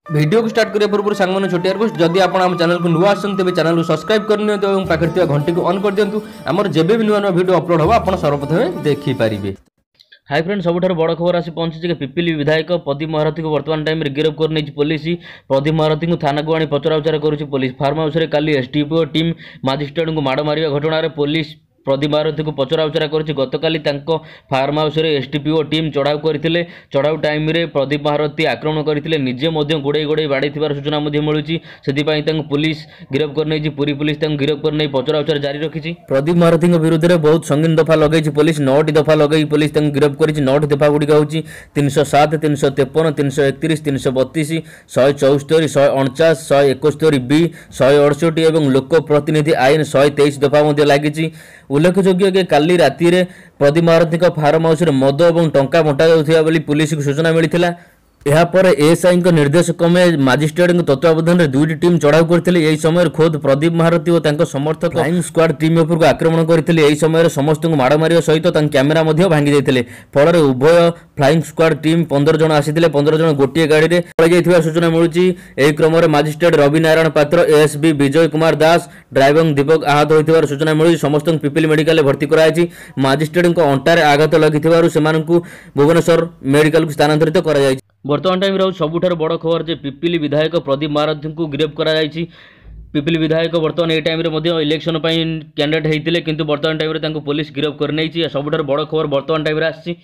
Video को start करिया पूर्व सांग मैंने छोटिया रिक्वेस्ट जदि आप चैनल को नुआ आसते तेज चैनल को सब्सक्राइब करनी और पाखे घंटी को ऑन कर दिंतु आमर जब भी नुआ नुआ वीडियो अपलोड होगा आप सर्वप्रथम देखिपारे। हाई फ्रेंड सबुठार बड़ खबर आसी पहुंची पिपिली विधायक प्रदीप महारथी को वर्तमान टाइम गिरफ कर पुलिस प्रदीप महारथी को थाना को आनी पचराउचरा करुच्ची पुलिस फार्म हाउस में काली एसडीपीओ टीम मजिस्ट्रेट को माड़ मार घटन पुलिस प्रदीप महारथी को पचराउचरा करुच्ची गतकाली फार्म हाउस में एसडीपीओ टीम चढ़ाऊ करते चढ़ाऊ टाइम रे प्रदीप महारथी आक्रमण करते निजे गोड़े गोड़े बाड़े सूचना मिलूँ से पुलिस गिरफ कर पुरी पुलिस गिरफ कर पचराउचरा जारी रखी। प्रदीप महारथी विरुद्ध में बहुत संगीन दफा लगे पुलिस 9टी दफा लगे पुलिस गिरफ कर 9टी दफा गुड़िक हूँ 307, 353, 331, 332, 174, 149, 171 बी 168 और लोक प्रतिनिधि आईन 123 दफा लगी। उल्लेखযোग्य कि काली राति रे प्रदीप महारथी फार्म हाउस में मद और टंका बंटा जाऊँ पुलिस को सूचना मिलता। यापर एएसआई निर्देश क्रमे मजिस्ट्रेट तत्वावधान में 2टी टीम चढ़ाऊ करते समय खोद प्रदीप महारथी और समर्थक फ्लाइंग स्क्वाड टीम उपर आक्रमण करते समय समस्त माड़ मार सहित कैमेरा भांगी देते फल उभय फ्लाइंग स्क्वाड टीम 15 जन आसी 15 जन गोटे गाड़ी में पड़ सूचना मिलूँ। यह क्रम मजिस्ट्रेट रवि नारायण पात्र एएसबी विजय कुमार दास ड्राइवर दीपक आहत होता सूचना मिलूँ। समस्त पिपिली मेडिकल भर्ती कराई मजिस्ट्रेट अंटार आघात लगी भुवनेश्वर मेडिकल को स्थानांतरित कर वर्तमान टाइम रहा सबुठार बड़ खबर जे पिपिली विधायक प्रदीप महारथी को गिरफ कराई। पिपिली विधायक वर्तमान ये टाइम इलेक्शन कैंडिडेट होते किंतु वर्तमान टाइम पुलिस गिरफ कर सबुठार बड़ खबर वर्तमान टाइम आसी।